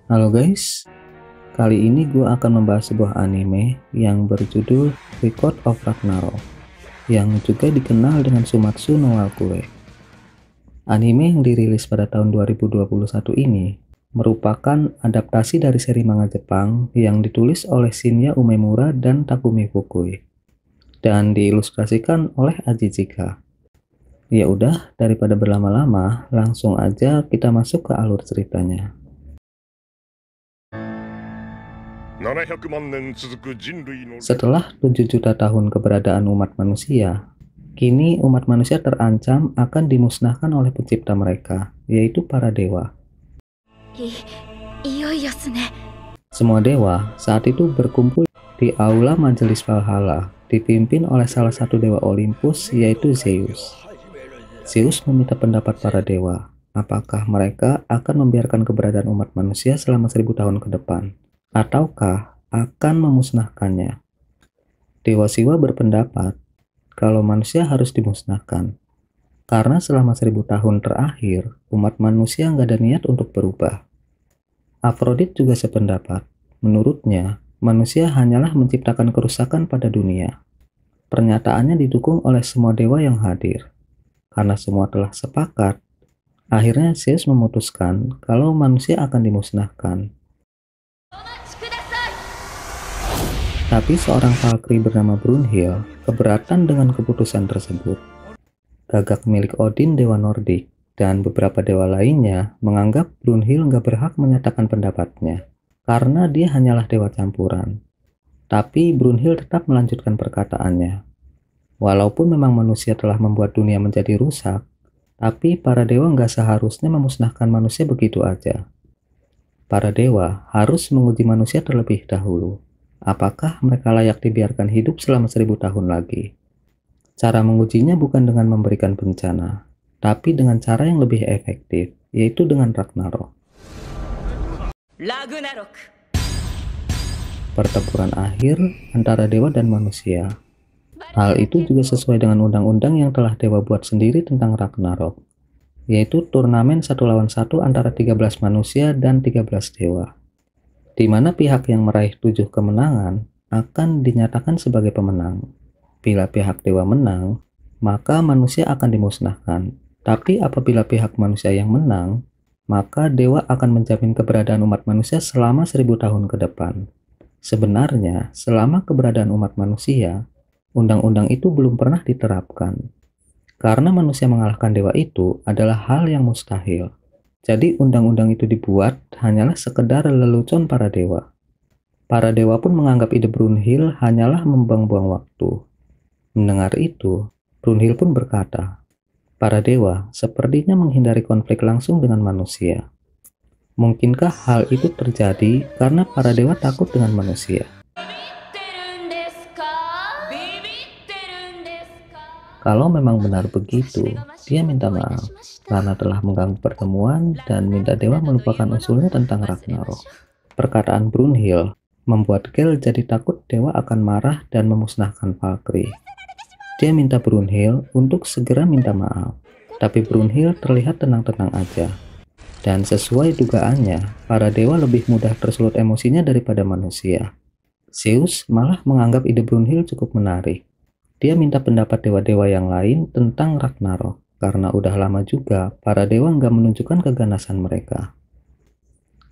Halo guys, kali ini gue akan membahas sebuah anime yang berjudul Record of Ragnarok, yang juga dikenal dengan Sumatsu no Valkyrie. Anime yang dirilis pada tahun 2021 ini merupakan adaptasi dari seri manga Jepang yang ditulis oleh Shinya Umemura dan Takumi Fukui, dan diilustrasikan oleh Aji Chika. Ya udah, daripada berlama-lama, langsung aja kita masuk ke alur ceritanya. Setelah 7 juta tahun keberadaan umat manusia, kini umat manusia terancam akan dimusnahkan oleh pencipta mereka, yaitu para dewa. Semua dewa saat itu berkumpul di aula majelis Valhalla, dipimpin oleh salah satu dewa Olympus, yaitu Zeus. Zeus meminta pendapat para dewa, apakah mereka akan membiarkan keberadaan umat manusia selama 1000 tahun ke depan, ataukah akan memusnahkannya. Dewa Siwa berpendapat kalau manusia harus dimusnahkan, karena selama 1000 tahun terakhir, umat manusia nggak ada niat untuk berubah. Afrodit juga sependapat, menurutnya, manusia hanyalah menciptakan kerusakan pada dunia. Pernyataannya didukung oleh semua dewa yang hadir. Karena semua telah sepakat, akhirnya Zeus memutuskan kalau manusia akan dimusnahkan. Tapi seorang Valkyrie bernama Brunhild keberatan dengan keputusan tersebut. Gagak milik Odin, dewa Nordik, dan beberapa dewa lainnya menganggap Brunhild nggak berhak menyatakan pendapatnya, karena dia hanyalah dewa campuran. Tapi Brunhild tetap melanjutkan perkataannya. Walaupun memang manusia telah membuat dunia menjadi rusak, tapi para dewa nggak seharusnya memusnahkan manusia begitu aja. Para dewa harus menguji manusia terlebih dahulu. Apakah mereka layak dibiarkan hidup selama 1000 tahun lagi? Cara mengujinya bukan dengan memberikan bencana, tapi dengan cara yang lebih efektif, yaitu dengan Ragnarok. Pertempuran akhir antara dewa dan manusia. Hal itu juga sesuai dengan undang-undang yang telah dewa buat sendiri tentang Ragnarok, yaitu turnamen 1 lawan 1 antara 13 manusia dan 13 dewa, di mana pihak yang meraih 7 kemenangan akan dinyatakan sebagai pemenang. Bila pihak dewa menang, maka manusia akan dimusnahkan. Tapi apabila pihak manusia yang menang, maka dewa akan menjamin keberadaan umat manusia selama 1000 tahun ke depan. Sebenarnya, selama keberadaan umat manusia, undang-undang itu belum pernah diterapkan. Karena manusia mengalahkan dewa itu adalah hal yang mustahil. Jadi undang-undang itu dibuat hanyalah sekedar lelucon para dewa. Para dewa pun menganggap ide Brunhild hanyalah membuang-buang waktu. Mendengar itu, Brunhild pun berkata, para dewa sepertinya menghindari konflik langsung dengan manusia. Mungkinkah hal itu terjadi karena para dewa takut dengan manusia? Kalau memang benar begitu, dia minta maaf karena telah mengganggu pertemuan dan minta dewa melupakan usulnya tentang Ragnarok. Perkataan Brunhild membuat Gel jadi takut dewa akan marah dan memusnahkan Valkyrie. Dia minta Brunhild untuk segera minta maaf, tapi Brunhild terlihat tenang-tenang aja. Dan sesuai dugaannya, para dewa lebih mudah tersulut emosinya daripada manusia. Zeus malah menganggap ide Brunhild cukup menarik. Dia minta pendapat dewa-dewa yang lain tentang Ragnarok, karena udah lama juga para dewa nggak menunjukkan keganasan mereka.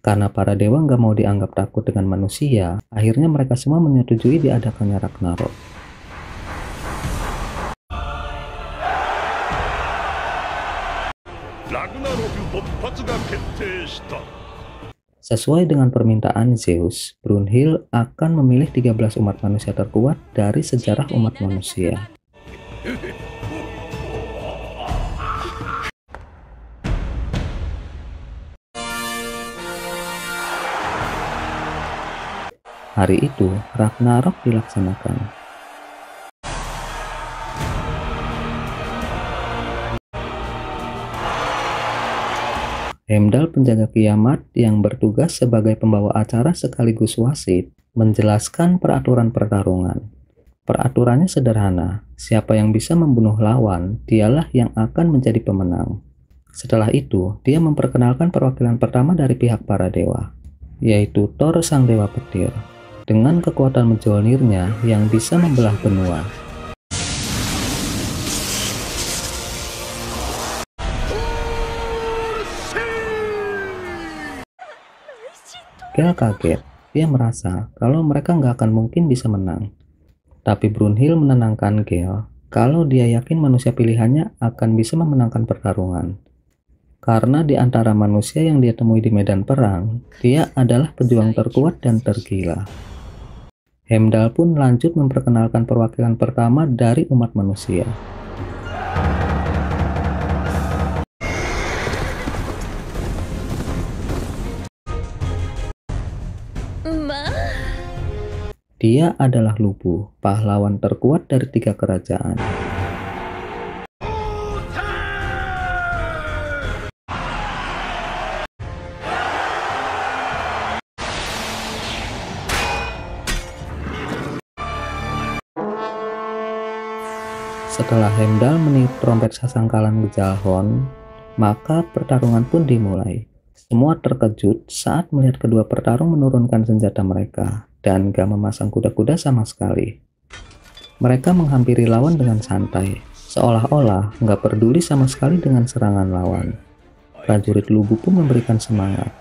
Karena para dewa nggak mau dianggap takut dengan manusia, akhirnya mereka semua menyetujui diadakannya Ragnarok. Sesuai dengan permintaan Zeus, Brunhild akan memilih 13 umat manusia terkuat dari sejarah umat manusia. Hari itu, Ragnarok dilaksanakan. Heimdall, penjaga kiamat yang bertugas sebagai pembawa acara sekaligus wasit, menjelaskan peraturan pertarungan. Peraturannya sederhana, siapa yang bisa membunuh lawan, dialah yang akan menjadi pemenang. Setelah itu, dia memperkenalkan perwakilan pertama dari pihak para dewa. yaitu Thor sang dewa petir, dengan kekuatan Mjolnirnya yang bisa membelah benua. Gale kaget, dia merasa kalau mereka nggak akan mungkin bisa menang. Tapi Brunhild menenangkan Gale kalau dia yakin manusia pilihannya akan bisa memenangkan pertarungan. Karena di antara manusia yang dia temui di medan perang, dia adalah pejuang terkuat dan tergila. Heimdall pun lanjut memperkenalkan perwakilan pertama dari umat manusia. Dia adalah Lubu, pahlawan terkuat dari 3 kerajaan. Setelah Heimdall meniup trompet sasangkalan Gjalhorn, maka pertarungan pun dimulai. Semua terkejut saat melihat kedua petarung menurunkan senjata mereka dan gak memasang kuda-kuda sama sekali. Mereka menghampiri lawan dengan santai, seolah-olah gak peduli sama sekali dengan serangan lawan. Prajurit Lubu pun memberikan semangat.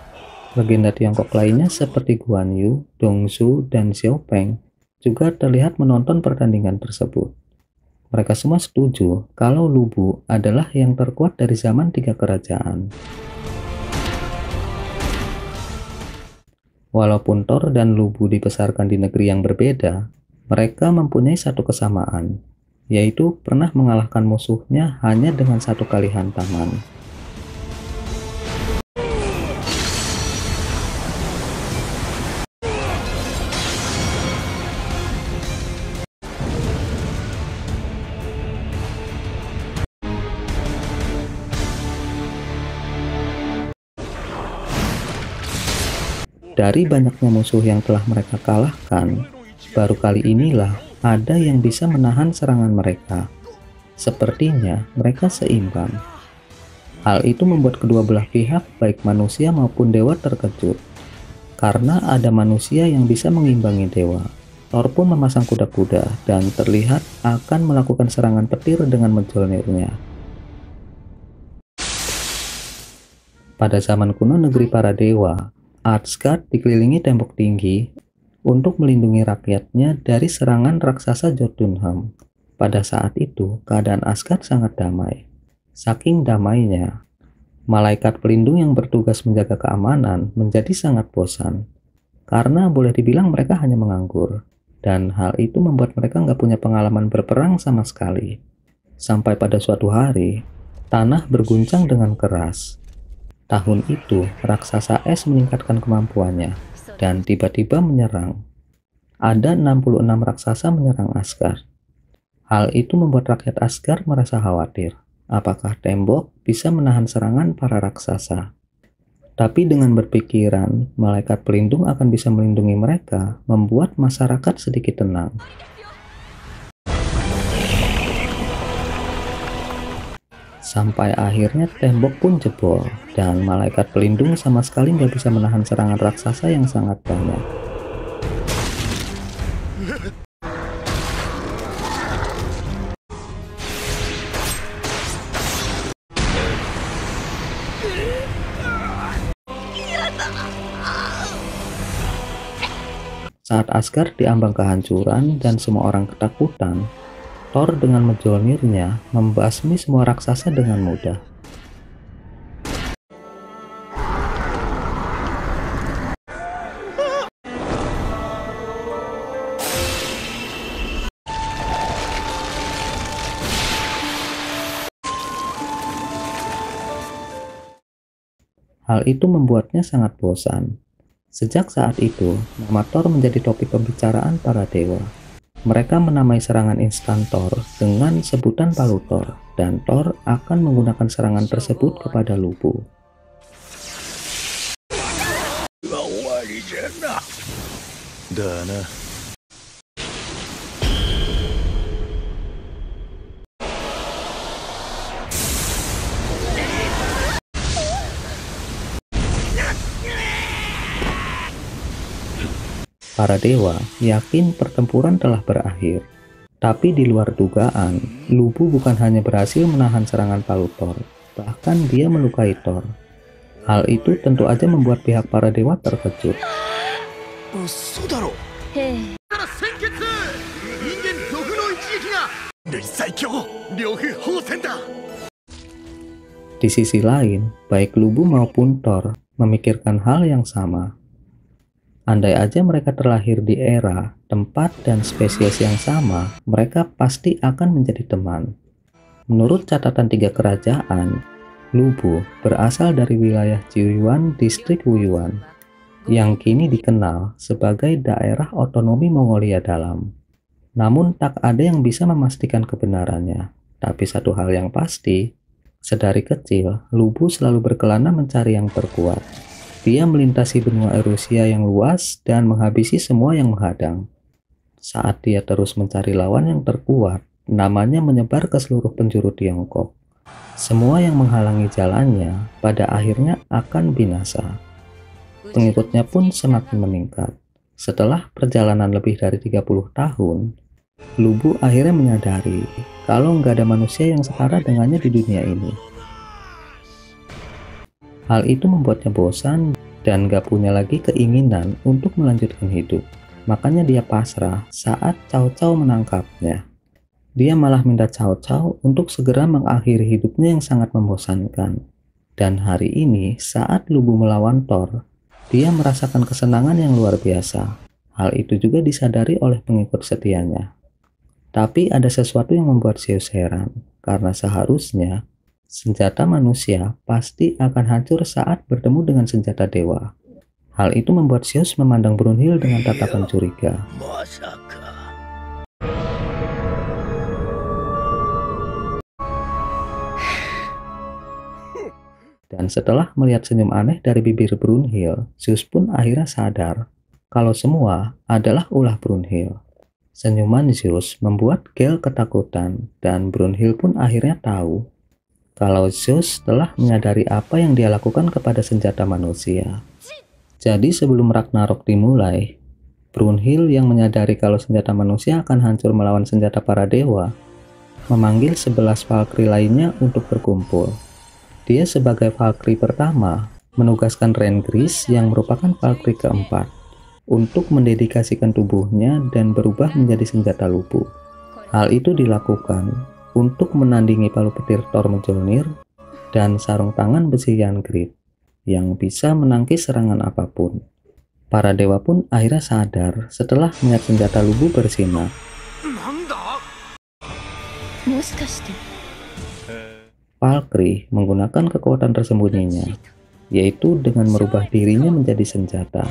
Legenda Tiongkok lainnya seperti Guan Yu, Dong Zhuo, dan Xiao Peng juga terlihat menonton pertandingan tersebut. Mereka semua setuju kalau Lubu adalah yang terkuat dari zaman 3 kerajaan. Walaupun Thor dan Lubu dibesarkan di negeri yang berbeda, mereka mempunyai satu kesamaan, yaitu pernah mengalahkan musuhnya hanya dengan 1 kali hantaman. Dari banyaknya musuh yang telah mereka kalahkan, baru kali inilah ada yang bisa menahan serangan mereka. Sepertinya mereka seimbang. Hal itu membuat kedua belah pihak, baik manusia maupun dewa, terkejut. Karena ada manusia yang bisa mengimbangi dewa. Thor pun memasang kuda-kuda dan terlihat akan melakukan serangan petir dengan Mjolnirnya. Pada zaman kuno negeri para dewa, Asgard dikelilingi tembok tinggi untuk melindungi rakyatnya dari serangan raksasa Jotunheim. Pada saat itu, keadaan Asgard sangat damai. Saking damainya, malaikat pelindung yang bertugas menjaga keamanan menjadi sangat bosan. Karena boleh dibilang mereka hanya menganggur. Dan hal itu membuat mereka nggak punya pengalaman berperang sama sekali. Sampai pada suatu hari, tanah berguncang dengan keras. Tahun itu, raksasa es meningkatkan kemampuannya dan tiba-tiba menyerang. Ada 66 raksasa menyerang Asgard. Hal itu membuat rakyat Asgard merasa khawatir. Apakah tembok bisa menahan serangan para raksasa? Tapi dengan berpikiran, malaikat pelindung akan bisa melindungi mereka, membuat masyarakat sedikit tenang. Sampai akhirnya tembok pun jebol, dan malaikat pelindung sama sekali nggak bisa menahan serangan raksasa yang sangat banyak. Saat Asgard diambang kehancuran dan semua orang ketakutan, Thor dengan Mjolnirnya membasmi semua raksasa dengan mudah. Hal itu membuatnya sangat bosan. Sejak saat itu, nama Thor menjadi topik pembicaraan para dewa. Mereka menamai serangan instan Thor dengan sebutan palu Thor, dan Thor akan menggunakan serangan tersebut kepada Lubu. Para dewa yakin pertempuran telah berakhir. Tapi di luar dugaan, Lubu bukan hanya berhasil menahan serangan palu Thor, bahkan dia melukai Thor. Hal itu tentu aja membuat pihak para dewa terkejut. Di sisi lain, baik Lubu maupun Thor memikirkan hal yang sama. Andai aja mereka terlahir di era, tempat, dan spesies yang sama, mereka pasti akan menjadi teman. Menurut catatan 3 kerajaan, Lubu berasal dari wilayah Jiuyuan, distrik Wuyuan, yang kini dikenal sebagai daerah otonomi Mongolia Dalam. Namun tak ada yang bisa memastikan kebenarannya. Tapi satu hal yang pasti, sedari kecil, Lubu selalu berkelana mencari yang terkuat. Dia melintasi benua Erusia yang luas dan menghabisi semua yang menghadang. Saat dia terus mencari lawan yang terkuat, namanya menyebar ke seluruh penjuru Tiongkok. Semua yang menghalangi jalannya pada akhirnya akan binasa. Pengikutnya pun semakin meningkat. Setelah perjalanan lebih dari 30 tahun, Lubu akhirnya menyadari kalau nggak ada manusia yang setara dengannya di dunia ini. Hal itu membuatnya bosan dan gak punya lagi keinginan untuk melanjutkan hidup. Makanya dia pasrah saat Cao Cao menangkapnya. Dia malah minta Cao Cao untuk segera mengakhiri hidupnya yang sangat membosankan. Dan hari ini saat Lubu melawan Thor, dia merasakan kesenangan yang luar biasa. Hal itu juga disadari oleh pengikut setianya. Tapi ada sesuatu yang membuat Zeus heran, karena seharusnya senjata manusia pasti akan hancur saat bertemu dengan senjata dewa. Hal itu membuat Zeus memandang Brunhild dengan tatapan curiga. Dan setelah melihat senyum aneh dari bibir Brunhild, Zeus pun akhirnya sadar kalau semua adalah ulah Brunhild. Senyuman Zeus membuat Gale ketakutan, dan Brunhild pun akhirnya tahu kalau Zeus telah menyadari apa yang dia lakukan kepada senjata manusia. Jadi sebelum Ragnarok dimulai, Brunhild yang menyadari kalau senjata manusia akan hancur melawan senjata para dewa, memanggil 11 Valkyrie lainnya untuk berkumpul. Dia sebagai Valkyrie pertama, menugaskan Rengris yang merupakan Valkyrie keempat, untuk mendedikasikan tubuhnya dan berubah menjadi senjata Lubu. Hal itu dilakukan untuk menandingi palu petir Thor Mjolnir dan sarung tangan besi Jangrid yang bisa menangkis serangan apapun. Para dewa pun akhirnya sadar setelah melihat senjata Lubu bersinar. Valkyrie menggunakan kekuatan tersembunyinya, yaitu dengan merubah dirinya menjadi senjata.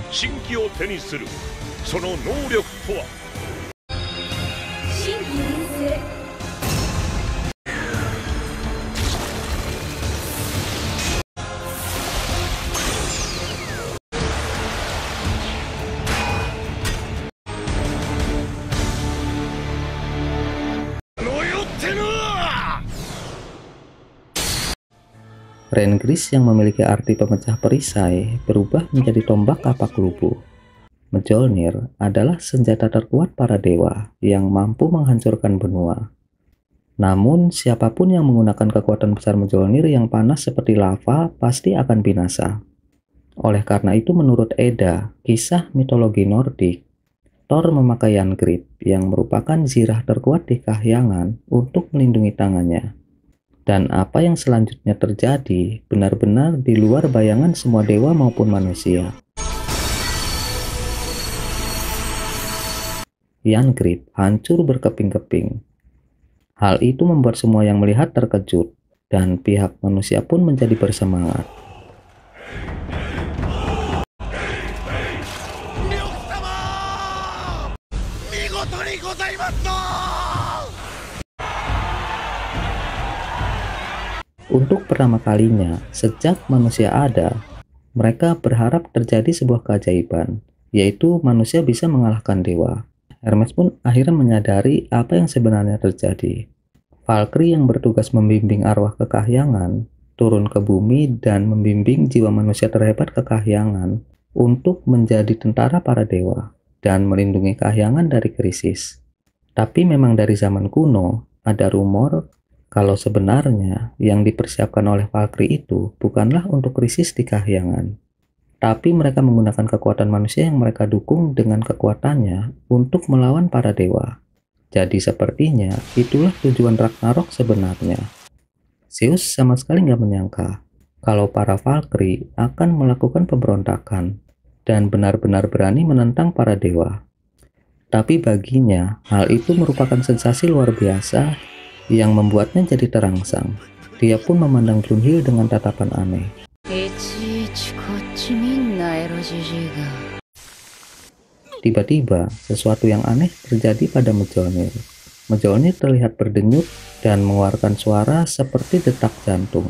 Rengris yang memiliki arti pemecah perisai berubah menjadi tombak kapak Lubu. Mjolnir adalah senjata terkuat para dewa yang mampu menghancurkan benua. Namun siapapun yang menggunakan kekuatan besar Mjolnir yang panas seperti lava pasti akan binasa. Oleh karena itu menurut Edda, kisah mitologi Nordik, Thor memakai Jangrid yang merupakan zirah terkuat di kahyangan untuk melindungi tangannya. Dan apa yang selanjutnya terjadi benar-benar di luar bayangan semua dewa maupun manusia. Jangrid hancur berkeping-keping. Hal itu membuat semua yang melihat terkejut, dan pihak manusia pun menjadi bersemangat. Untuk pertama kalinya sejak manusia ada, mereka berharap terjadi sebuah keajaiban, yaitu manusia bisa mengalahkan dewa. Hermes pun akhirnya menyadari apa yang sebenarnya terjadi. Valkyrie yang bertugas membimbing arwah ke kahyangan turun ke bumi dan membimbing jiwa manusia terhebat ke kahyangan untuk menjadi tentara para dewa. dan melindungi kahyangan dari krisis. Tapi memang dari zaman kuno, ada rumor kalau sebenarnya yang dipersiapkan oleh Valkyrie itu bukanlah untuk krisis di kahyangan, tapi mereka menggunakan kekuatan manusia yang mereka dukung dengan kekuatannya untuk melawan para dewa. Jadi sepertinya itulah tujuan Ragnarok sebenarnya. Zeus sama sekali nggak menyangka kalau para Valkyrie akan melakukan pemberontakan dan benar-benar berani menentang para dewa. Tapi baginya, hal itu merupakan sensasi luar biasa yang membuatnya jadi terangsang. Dia pun memandang Brunhild dengan tatapan aneh. Tiba-tiba, sesuatu yang aneh terjadi pada Mjolnir. Mjolnir terlihat berdenyut dan mengeluarkan suara seperti detak jantung.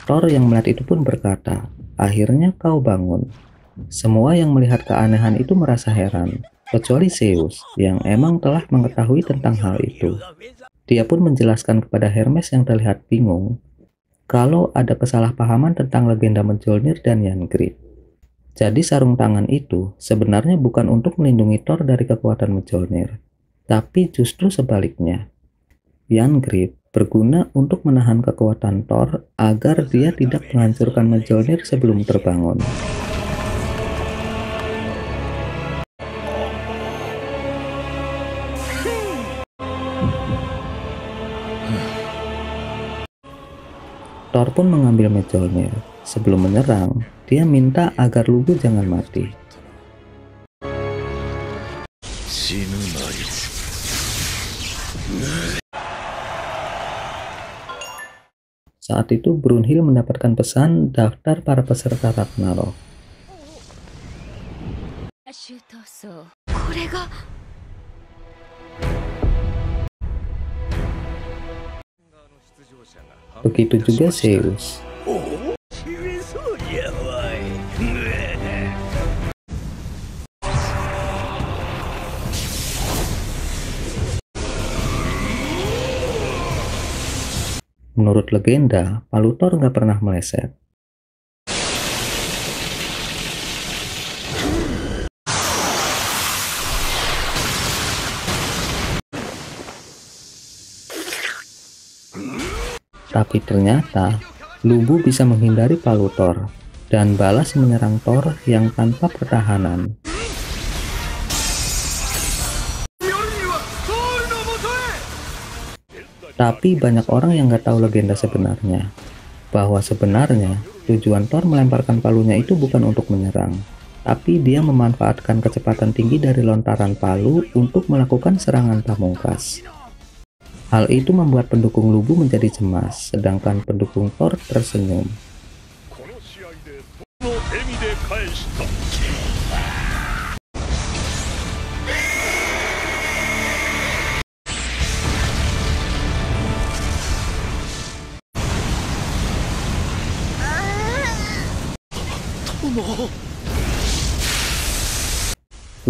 Thor yang melihat itu pun berkata, "Akhirnya kau bangun." Semua yang melihat keanehan itu merasa heran, kecuali Zeus yang emang telah mengetahui tentang hal itu. Dia pun menjelaskan kepada Hermes yang terlihat bingung kalau ada kesalahpahaman tentang legenda Mjolnir dan Jangrid. Jadi sarung tangan itu sebenarnya bukan untuk melindungi Thor dari kekuatan Mjolnir, tapi justru sebaliknya. Jangrid berguna untuk menahan kekuatan Thor agar dia tidak menghancurkan Mjolnir sebelum terbangun. Thor pun mengambil Mjolnir. Sebelum menyerang, dia minta agar Lubu jangan mati. Saat itu Brunhild mendapatkan pesan daftar para peserta Ragnarok. Begitu juga Zeus. Menurut legenda, palu Thor nggak pernah meleset. Tapi ternyata, Lubu bisa menghindari palu Thor dan balas menyerang Thor yang tanpa pertahanan. Tapi banyak orang yang nggak tahu legenda sebenarnya, bahwa sebenarnya tujuan Thor melemparkan palunya itu bukan untuk menyerang, tapi dia memanfaatkan kecepatan tinggi dari lontaran palu untuk melakukan serangan pamungkas. Hal itu membuat pendukung Lubu menjadi cemas, sedangkan pendukung Thor tersenyum.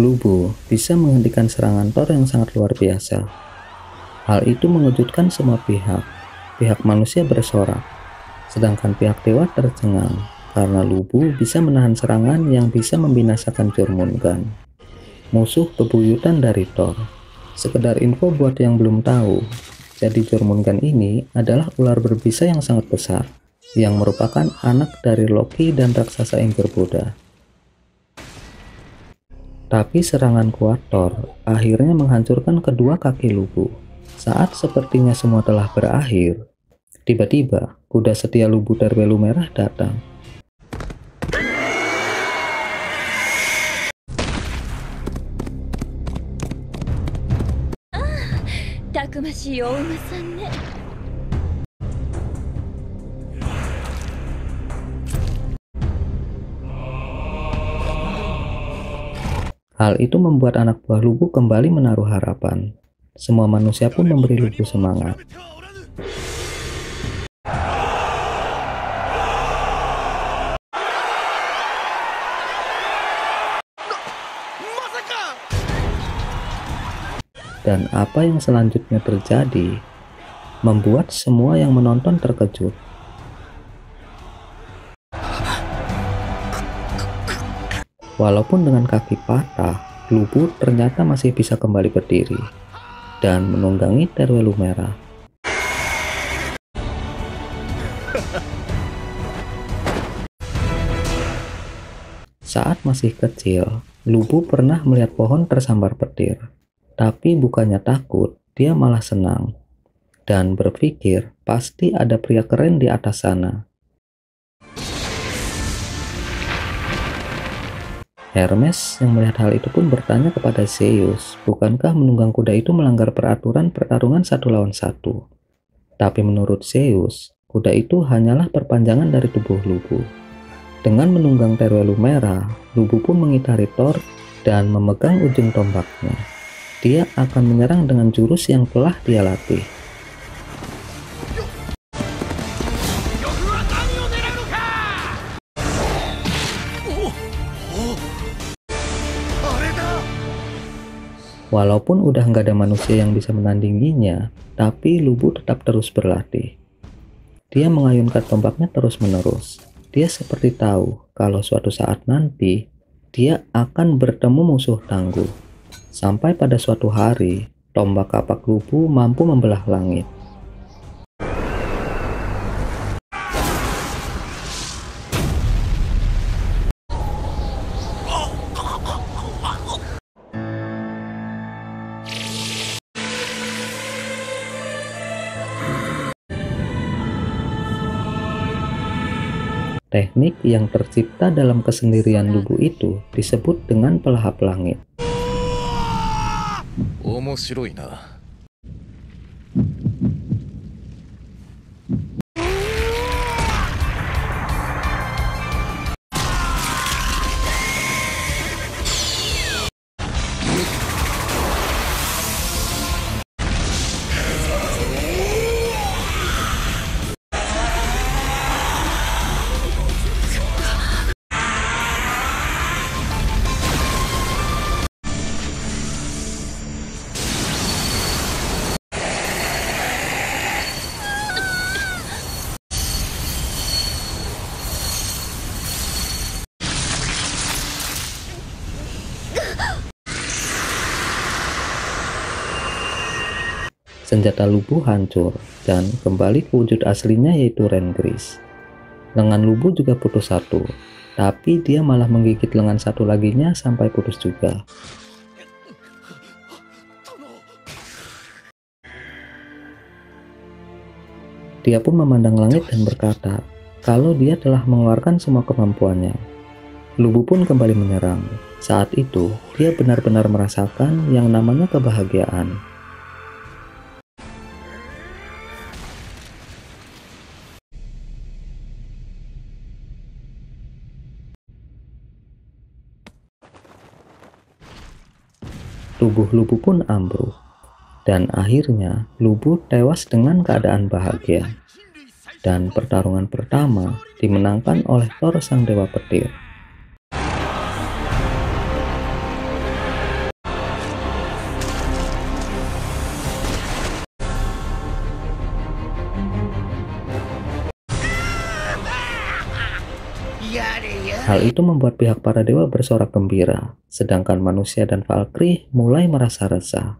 Lubu bisa menghentikan serangan Thor yang sangat luar biasa. Hal itu mengejutkan semua pihak. Pihak manusia bersorak, sedangkan pihak dewa tercengang karena Lubu bisa menahan serangan yang bisa membinasakan Jormungand, musuh bebuyutan dari Thor. Sekedar info buat yang belum tahu, jadi Jormungand ini adalah ular berbisa yang sangat besar, yang merupakan anak dari Loki dan raksasa Angrboda. Tapi serangan kuat Thor akhirnya menghancurkan kedua kaki Lubu. Saat sepertinya semua telah berakhir, tiba-tiba kuda setia Lubu Terbelu Merah datang. Hal itu membuat anak buah Lubu kembali menaruh harapan. Semua manusia pun memberi Lubu semangat. Dan apa yang selanjutnya terjadi membuat semua yang menonton terkejut. Walaupun dengan kaki patah, Lubu ternyata masih bisa kembali berdiri dan menunggangi Teruel Lumera. Saat masih kecil, Lubu pernah melihat pohon tersambar petir. Tapi bukannya takut, dia malah senang dan berpikir pasti ada pria keren di atas sana. Hermes yang melihat hal itu pun bertanya kepada Zeus, bukankah menunggang kuda itu melanggar peraturan pertarungan 1 lawan 1? Tapi menurut Zeus, kuda itu hanyalah perpanjangan dari tubuh Lubu. Dengan menunggang Teruel Lumera, Lubu pun mengitari Thor dan memegang ujung tombaknya. Dia akan menyerang dengan jurus yang telah dia latih. Walaupun udah nggak ada manusia yang bisa menandinginya, tapi Lubu tetap terus berlatih. Dia mengayunkan tombaknya terus-menerus. Dia seperti tahu kalau suatu saat nanti, dia akan bertemu musuh tangguh. Sampai pada suatu hari, tombak kapak Lubu mampu membelah langit. Teknik yang tercipta dalam kesendirian Lubu itu disebut dengan pelahap langit. Senjata Lubu hancur dan kembali ke wujud aslinya, yaitu Rengris. Lengan Lubu juga putus satu, tapi dia malah menggigit lengan satu laginya sampai putus juga. Dia pun memandang langit dan berkata kalau dia telah mengeluarkan semua kemampuannya. Lubu pun kembali menyerang. Saat itu, dia benar-benar merasakan yang namanya kebahagiaan. Tubuh Lubu pun ambruk, dan akhirnya Lubu tewas dengan keadaan bahagia. Dan pertarungan pertama dimenangkan oleh Thor sang dewa petir. Hal itu membuat pihak para dewa bersorak gembira, sedangkan manusia dan Valkyrie mulai merasa resah.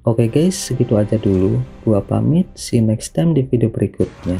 Oke guys, segitu aja dulu. Gua pamit, see you next time di video berikutnya.